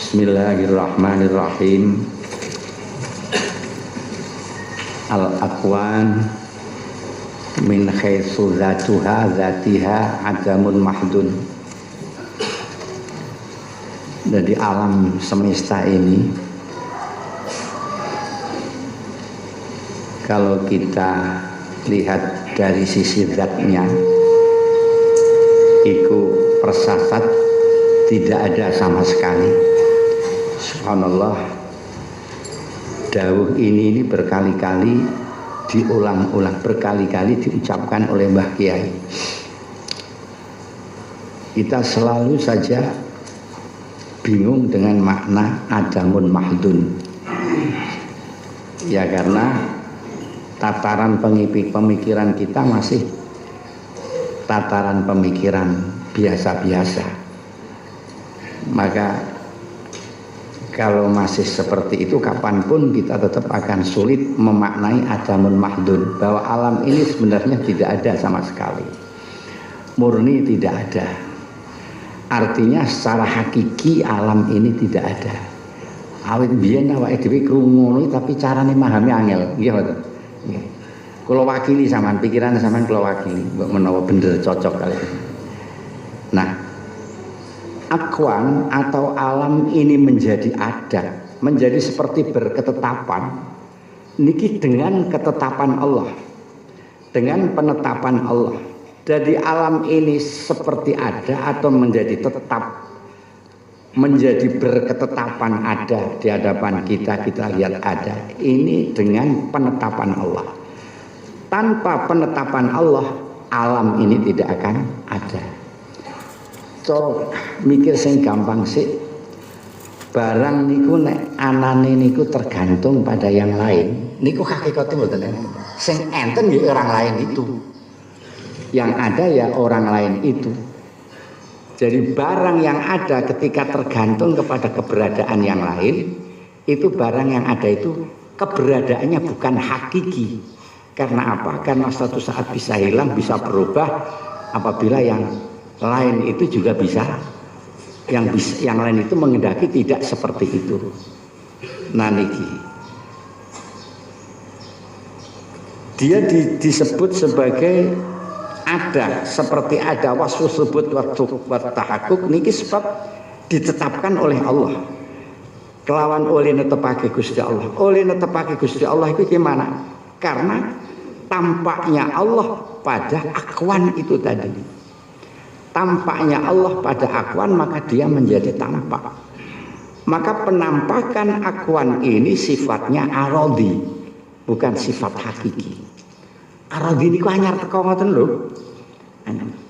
Bismillahirrahmanirrahim. Al-aqwan min haitsu zatiha adamun mahdun. Jadi alam semesta ini kalau kita lihat dari sisi zatnya itu persasat, tidak ada sama sekali. Subhanallah, dawuh ini berkali-kali diulang-ulang, berkali-kali diucapkan oleh Mbah Kiai. Kita selalu saja bingung dengan makna adamun mahdun. Ya karena tataran pemikiran kita masih tataran pemikiran biasa-biasa. Maka kalau masih seperti itu, kapanpun kita tetap akan sulit memaknai adamun mahdun, bahwa alam ini sebenarnya tidak ada sama sekali, murni tidak ada. Artinya secara hakiki alam ini tidak ada. Awit biyen awake dhewe krungu tapi carane memahami angel. Nggih mboten. Nggih. Kula wakili sampean, pikiran sampean kula wakili, mbok menawa bener cocok kali. Nah, akwan atau alam ini menjadi ada, menjadi seperti berketetapan niki dengan ketetapan Allah, dengan penetapan Allah. Jadi alam ini seperti ada atau menjadi tetap, menjadi berketetapan ada di hadapan kita, kita lihat ada. Ini dengan penetapan Allah. Tanpa penetapan Allah, alam ini tidak akan ada. So, mikir sing gampang sih, barang niku nek anane niku tergantung pada yang lain. Niku hakikate mboten enten. Sing enten ya orang lain itu. Yang ada ya orang lain itu. Jadi barang yang ada ketika tergantung kepada keberadaan yang lain, itu barang yang ada itu keberadaannya bukan hakiki. Karena apa? Karena suatu saat bisa hilang, bisa berubah apabila yang lain itu juga bisa, yang lain itu mengendaki tidak seperti itu. Nah niki dia disebut sebagai ada, seperti ada wasfu subut wa tahakkuk niki sebab ditetapkan oleh Allah. Kelawan oleh netepake Gusti Allah. Oleh netepake Gusti Allah itu gimana? Karena tampaknya Allah pada akwan itu tadi. Tampaknya Allah pada akwan, maka dia menjadi tampak. Maka penampakan akwan ini sifatnya arodi, bukan sifat hakiki. Arodi ini hanya teko ngoten lho.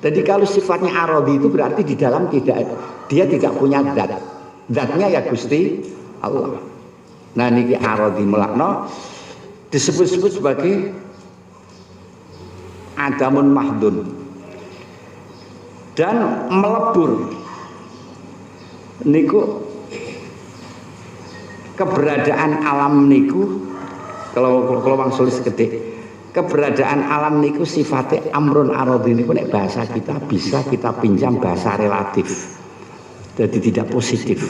Jadi kalau sifatnya arodi itu berarti di dalam dia tidak punya zat. Zatnya ya Gusti Allah. Nah niki arodi melakno disebut-sebut sebagai adamun mahdun. Dan melebur niku keberadaan alam niku kalau wangsul segede keberadaan alam niku sifatnya amrun aradhi niku nek bahasa kita bisa kita pinjam bahasa relatif, jadi tidak positif.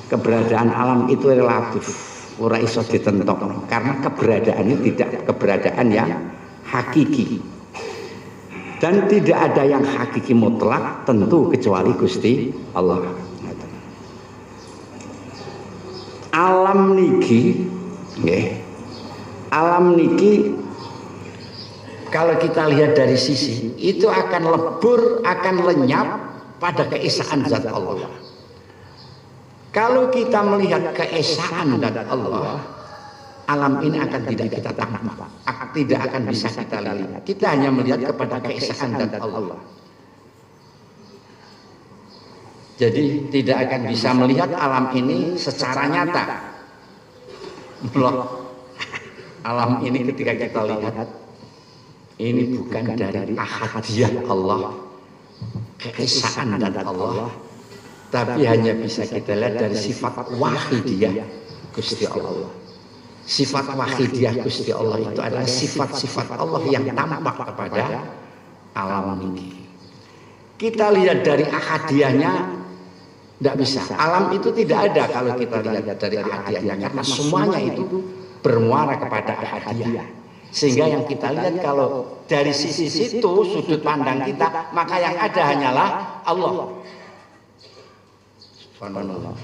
Keberadaan alam itu relatif, ora iso ditentokno karena keberadaannya tidak keberadaan yang hakiki. Dan tidak ada yang hakiki mutlak tentu kecuali Gusti Allah. Alam niki, alam niki kalau kita lihat dari sisi itu akan lebur, akan lenyap pada keesaan zat Allah. Kalau kita melihat keesaan zat Allah, alam ini akan tidak kita tangkap, tidak akan bisa kita lihat. Kita hanya melihat kepada keesaan zat Allah. Jadi tidak akan bisa melihat alam ini secara nyata. Alam ini ketika kita lihat, ini bukan dari ahadiyah Allah, keesaan zat Allah, tapi hanya bisa kita lihat dari sifat wahidiyah Gusti Allah. Sifat wahidiyah Gusti Allah itu adalah sifat-sifat Allah yang tampak kepada alam ini. Kita lihat dari ahadiyahnya Tidak bisa. Alam itu tidak ada kalau kita lihat dari ahadiyahnya, karena semuanya itu bermuara kepada ahadiyah. Sehingga yang kita lihat kalau dari sisi situ sudut pandang kita, maka yang ada hanyalah Allah. Subhanallah.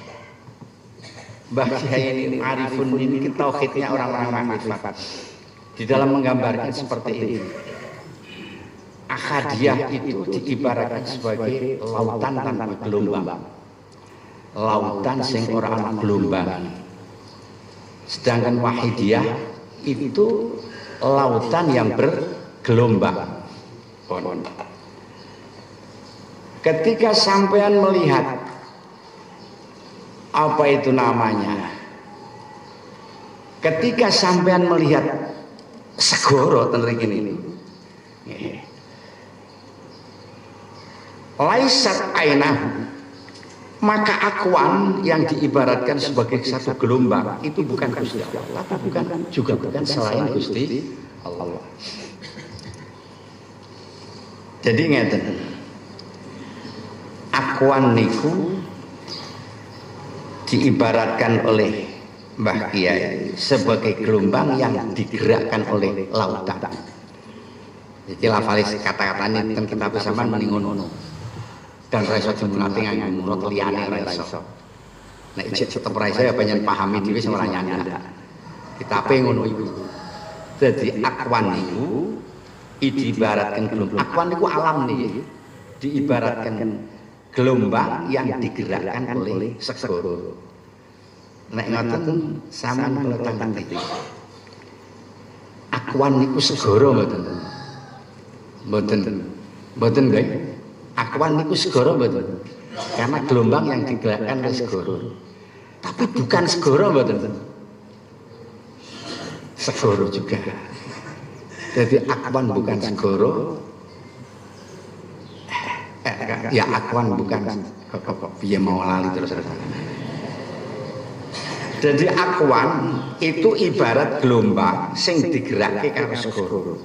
Mbah Kiai ini arifun ini tauhidnya orang-orang makrifat. Di dalam menggambarkan seperti ini. Ahadiyah itu diibaratkan sebagai lautan tanpa gelombang. Lautan sing ora ana gelombang. Sedangkan wahidiyah itu lautan yang bergelombang. Ketika sampean melihat apa itu namanya, ketika sampean melihat segoro tentang ini, laisat ainahu, maka akwan yang diibaratkan sebagai satu gelombang itu bukan Gusti Allah, tapi bukan selain Gusti Allah. Jadi ngeten, akwan niku diibaratkan oleh Mbah Kiai sebagai gelombang yang digerakkan oleh lautan. Jadi lafalis kata-katanya kan kita bisa meningono. Dan raiso jumlate nganggo menurut liyane raiso. Nek ijek tetep raiso ya pengen pahami dhewe sing ora nyandak. Kitabe ngono iku. Dadi akwan niku diibaratkan gelombang. Akwan niku alam niki. Diibaratkan gelombang yang digerakkan oleh segoro. Nek ngoten sampean peletang ngerti. Akwan niku segoro mboten. Mboten nggih. Akwan niku segoro mboten. Karena gelombang yang digerakkan oleh segoro. Tapi bukan segoro mboten. Segoro juga. Jadi akwan bukan segoro. Ya akwan bukan piye mau lali terus. Jadi akwan itu ibarat gelombang sing digerakke karo segoro.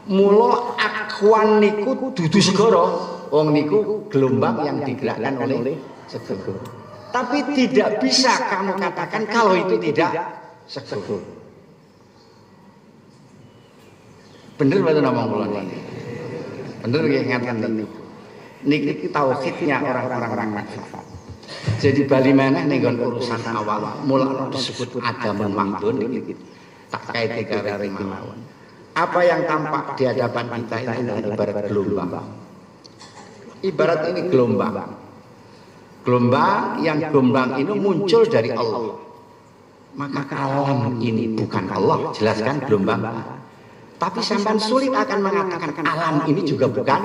Mula akwan niku dudu segoro, wong niku gelombang yang digerakkan oleh segoro. Tapi tidak bisa kamu katakan kalau itu tidak segoro. Bener mboten omong kula niki? Bener nggih ngaten niku. Niki tauhidnya orang-orang makrifat. Jadi bali maneh ning urusan awal mula disebut adamun mahdun niki tak kaite karo mawon. Apa yang tampak di hadapan kita ini adalah ibarat gelombang. Ibarat ini gelombang. Gelombang yang gelombang ini muncul dari Allah. Maka alam ini bukan Allah, jelaskan gelombang. Tapi sampean sulit akan mengatakan alam ini juga bukan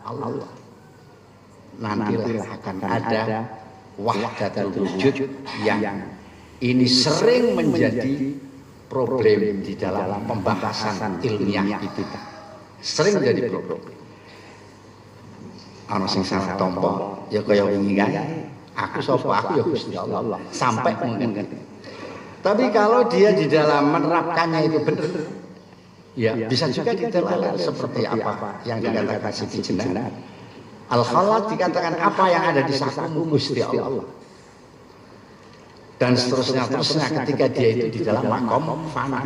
Allah. Nantilah akan ada wahdatul wujud yang ini sering menjadi problem di dalam pembahasan ilmiah kita. Sering menjadi problem. Ana sing salah tompo ya kaya wingi kan. Aku sapa aku ya Gusti Allah. Sampai mungkin. Tapi kalau dia di dalam menerapkannya itu benar, ya bisa juga ditelaah seperti apa yang dikatakan Siti Jenar. Al-Khalat dikatakan apa yang ada di sakumu Gusti Allah. Dan seterusnya ketika dia itu di dalam makom fana,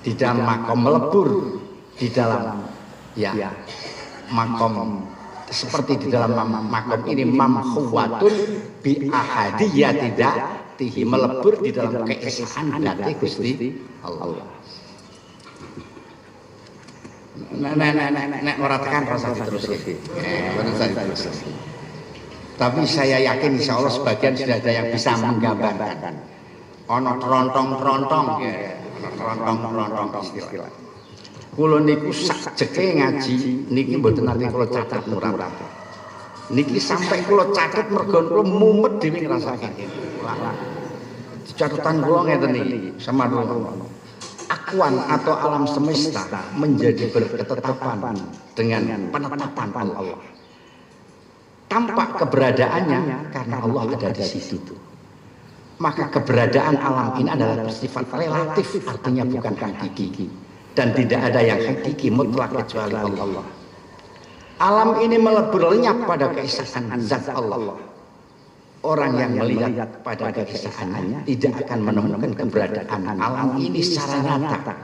di dalam makom melebur, di dalam makom seperti di dalam makom ini mamhuwatun bi ahadiyatihi, melebur di dalam keesaan dzati Gusti Allah. Nek ora tekan rasa diteruske. Tapi saya yakin insya Allah sebagian sudah ada yang bisa menggambarkan. Ono terontong-terontong, terontong istilah. Kulo niku sak jeke ngaji niki mboten nate kula catet ora. Niki sampai kula catet mergo kula mumet dhewe ngrasakake. Catatan kula ngeten iki sama dulu. Akwan atau alam semesta menjadi berketetapan dengan penetapan Allah. Tampak keberadaannya karena Allah ada di situ. Maka keberadaan alam ini adalah bersifat relatif, artinya bukan hakiki. Dan tidak ada yang hakiki mutlak kecuali Allah. Alam ini melebur lenyap pada keesaan zat Allah. Orang yang melihat pada keesaannya tidak akan menemukan keberadaan alam ini secara nyata.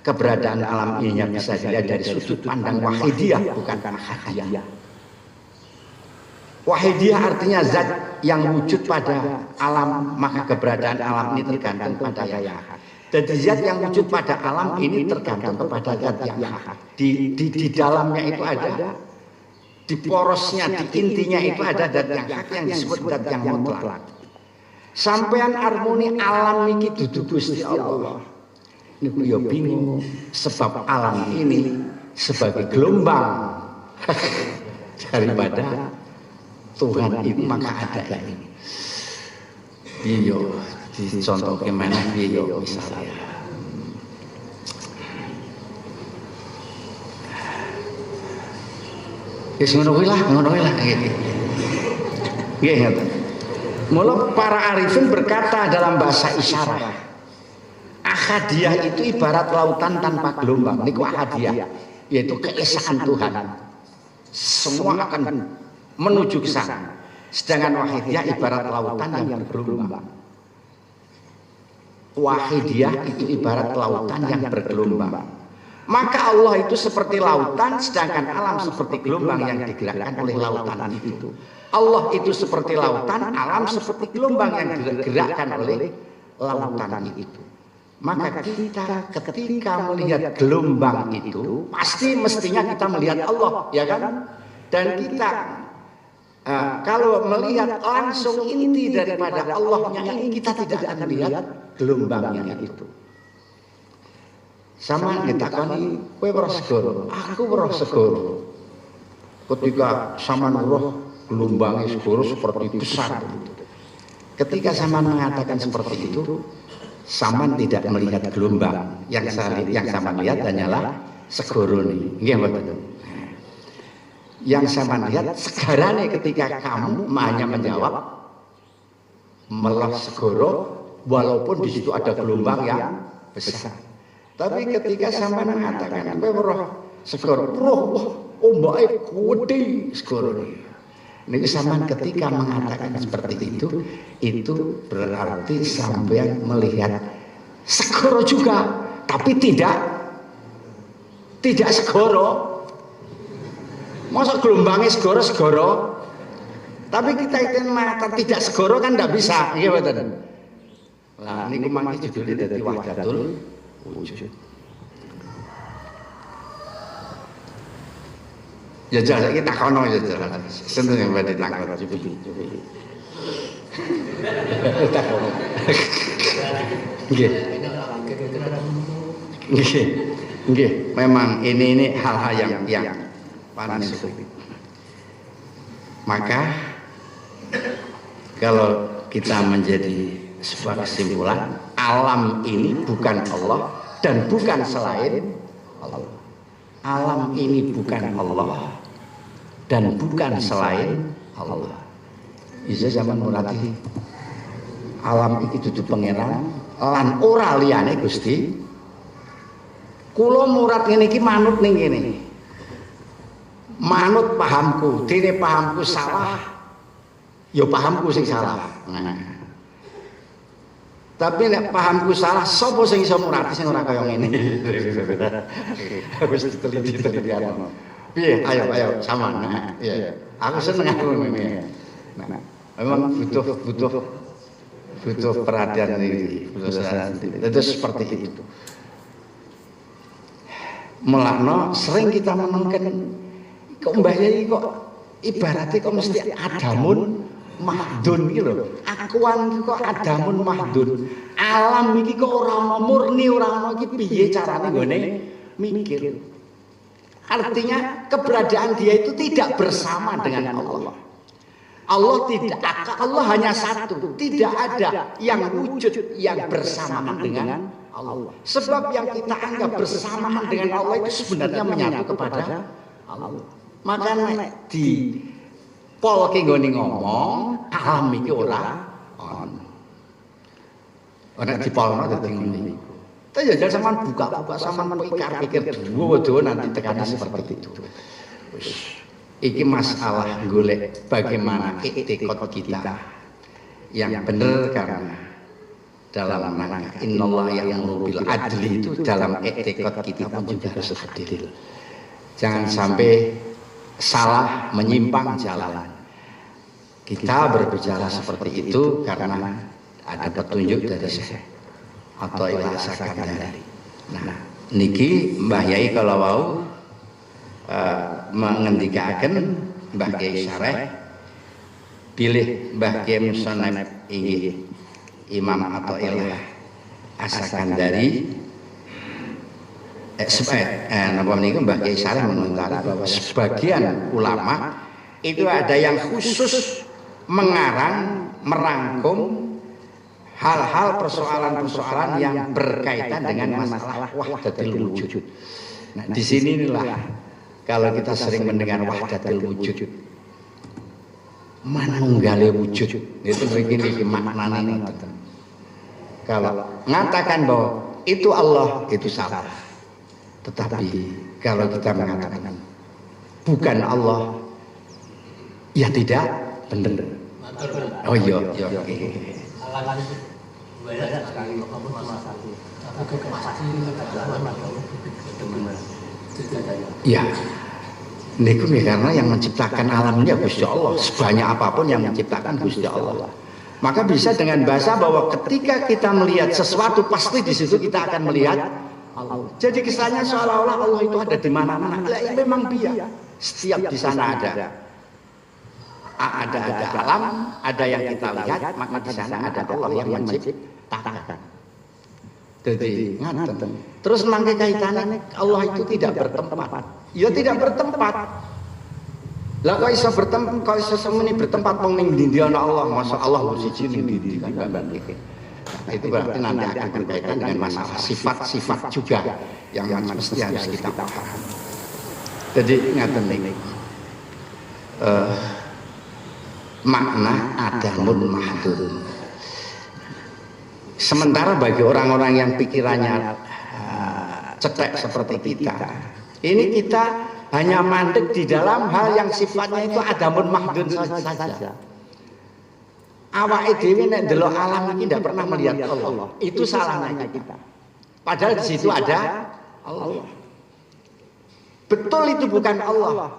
Keberadaan alam ini yang bisa dilihat dari sudut pandang wahidiyah, bukan ahadiyah. Wahidiyah artinya zat yang wujud pada alam, maka keberadaan alam ini tergantung pada yang ahad. Jadi zat yang wujud pada alam ini tergantung kepada zat yang ahad. Di dalamnya itu ada, di porosnya, di intinya itu ada zat yang hak yang disebut zat yang mutlak. Sampean harmoni alam iki dudu Gusti Allah. Niku yo bingung sebab alam ini sebagai gelombang daripada Tuhan itu maka ada ini. Iya, dicontoh kemana iya misalnya. Wis ngono kuwi lah nggih. Nggih ngoten. Mula para arifin berkata dalam bahasa isyarat, ahadiyah itu ibarat lautan tanpa gelombang. Niku ahadiyah, yaitu keesaan Tuhan. Semua akan menuju ke sana. Sedangkan wahidiyah ibarat lautan yang bergelombang. Wahidiyah itu ibarat lautan yang bergelombang. Maka Allah itu seperti lautan, sedangkan alam seperti gelombang yang digerakkan oleh lautan itu. Allah itu seperti lautan, alam seperti gelombang yang digerakkan oleh lautan itu. Maka kita ketika melihat gelombang itu, pasti mestinya kita melihat Allah, ya kan? Dan kita kalau melihat langsung inti daripada Allahnya ini, kita tidak akan melihat gelombangnya itu. Sama ditakoni, kowe weruh segara, aku weruh segara. Ketika sampean weruh gelombangnya segara seperti besar. Ketika sampean mengatakan seperti itu, sampean tidak melihat gelombang. Yang sampean lihat hanyalah segara niki. Nggih mboten. Yang sampean lihat segarane ketika kamu hanya menjawab melah segara walaupun di situ ada gelombang yang besar. Tapi ketika sampean mengatakan kowe weruh segara, ombake gede segara niki sampean ketika mengatakan seperti itu berarti sampean melihat segara juga, tapi tidak segara. Masa gelombangnya segara, tapi kita itu mengatakan tidak segara kan tidak bisa, iya betul. Lah niku mangke judulnya dadi wahdatul wujud. Ya jangan kita kono ya jangan. Seneng yang badhe takon coba. Takon. Nggih. Nggih, memang ini hal-hal yang panas. Maka kalau kita menjadi sebuah kesimpulan, alam ini bukan Allah dan bukan selain Allah. Alam ini bukan Allah dan bukan selain Allah. Isa zaman murati alam iki dudu pangeran lan ora liyane Gusti. Kula murat ngene iki manut ning kene. Manut pahamku, dene pahamku salah. Ya pahamku sing salah. Nah. Tapi nek pahamku salah, sapa sing iso murati sing ora kaya ngene. Wis teliti ana. Piye? Ayo sama. Nah, iya. Aku seneng aku ngene. Nah, memang butuh perhatian ini, itu seperti itu. Melakno sering kita menemukan kok Mbah Yai kok ibaratnya kok mesti adamun mahdun gitu loh. Akuan iki kok adamun mahdun. Alam iki kok ora ana murni, ora ana iki piye carane nggone mikir. Artinya keberadaan dia itu tidak bersama dengan Allah. Allah hanya satu, tidak ada yang wujud yang bersamaan dengan Allah. Sebab yang kita anggap bersamaan dengan Allah itu sebenarnya menyatu kepada Allah. Maka nek di pol ki nggone ngomong alam iki ora ono. Ora dipolno dadi ngene. Tapi ya jangan sampean buka-buka sampean pikir-pikir dua nanti tekannya seperti itu. Iki masalah golek bagaimana etikot kita yang benar, karena dalam rangka innallaha ya'muru bil adli itu dalam etikot kita pun juga harus adil. Jangan sampai salah menyimpang jalan. Kita berbicara seperti itu karena ada petunjuk dari Syekh Athaillah Sakandari. Nah, niki Mbah Yai kalau mau mengendikaken Mbah Kiai Syareh pilih Mbah Kiai Musannaf inggih Imam Athaillah As-Sakandari napa niku Mbah Kiai Syareh mengomentari bahwa sebagian ulama itu ada yang khusus mengarang merangkum hal-hal persoalan-persoalan yang berkaitan dengan masalah wahdatul wujud. Nah, di sinilah kalau kita sering mendengar wahdatul wujud, manunggale wujud, itu begini maknanya. Kalau mengatakan bahwa itu Allah, itu salah. Tetapi kalau kita mengatakan bukan Allah, ya tidak benar. Oh iya, oke. Ya, niku karena yang menciptakan alamnya Gusti Allah. Sebanyak apapun yang menciptakan Gusti Allah. Maka bisa dengan bahasa bahwa ketika kita melihat sesuatu pasti di situ kita akan melihat Allah. Jadi kesannya seolah-olah Allah itu ada di mana-mana. Ya, memang dia. Setiap di sana ada alam, ada yang kita lihat, maka di sana ada Allah yang menciptakan. Jadi ngaten. Terus mangke kaitannya Allah itu tidak bertempat. Ya tidak bertempat. Lah kok iso bertempat, kok iso semeni bertempat wong ning ndi ana Allah, masa Allah siji ning ndi kan iki. Nah, itu berarti nanti akan berkaitan dengan masalah sifat-sifat juga yang mesti harus kita paham. Jadi ngaten niku. Makna adamun mahdud. Sementara bagi orang-orang yang pikirannya cetek seperti kita, ini kita hanya mandek di dalam hal yang sifatnya itu adamun mahdud saja. Awake dhewe nek ndelok alam iki ndak pernah melihat Allah. Itu salahnya kita. Padahal di situ ada Allah. Betul itu bukan Allah,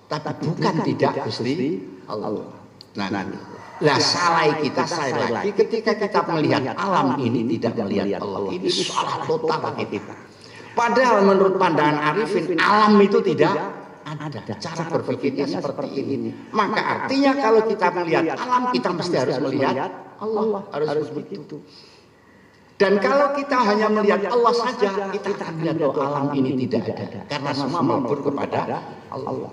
tapi bukan tidak Gusti Allah. Nah, salah kita sekali lagi ketika kita melihat alam ini tidak melihat Allah. Ini salah total kita. Padahal menurut pandangan arifin alam itu tidak ada. Cara berpikirnya seperti ini. Maka artinya kalau kita melihat alam kita mesti harus melihat Allah. Harus begitu. Dan kalau kita hanya melihat Allah saja, kita akan melihat bahwa alam ini tidak ada. Karena semua melebur kepada Allah.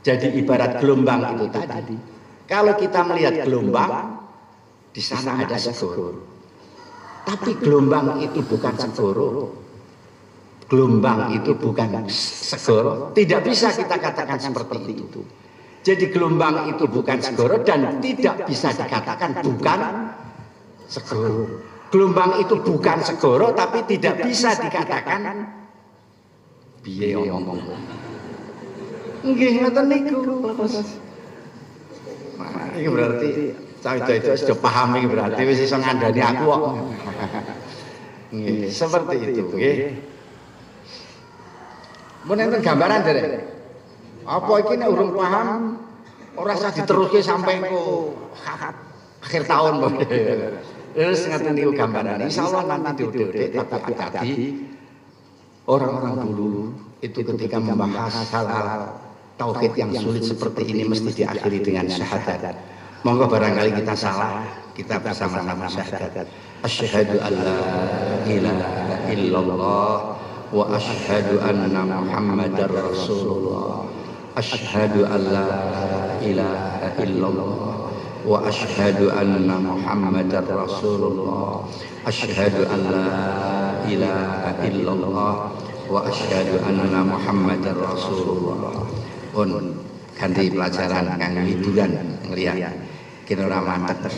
Jadi ibarat gelombang itu tadi. Kalau kita melihat gelombang, di sana ada segoro. Tapi gelombang itu bukan segoro. Gelombang itu bukan segoro. Tidak bisa kita katakan seperti itu. Jadi gelombang itu bukan segoro dan tidak bisa dikatakan bukan segoro. Gelombang itu bukan segoro tapi tidak bisa dikatakan piye ngomong. Nggih ngoten niku. Nah, ini berarti itu sudah paham ini berarti wis iso ngandani aku kok. Nggih, seperti itu nggih. Mun enten gambaran derek. Apa iki nek urung paham ora usah diteruske sampai engko akhir tahun. Terus ngaten niku gambaran. Insyaallah nanti diudik tapi hati orang-orang dulu itu ketika membahas hal-hal tauhid yang sulit seperti ini mesti diakhiri dengan syahadat. Monggo barangkali kita salah, kita bersama-sama syahadat. Asyhadu an la ilaha illallah wa asyhadu anna Muhammadar Rasulullah. Asyhadu an la ilaha illallah wa asyhadu anna Muhammadar Rasulullah. Asyhadu an la ilaha illallah wa asyhadu anna Muhammadar Rasulullah. Pun ganti pelajaran kang hiburan ngelihat kira ora mantep.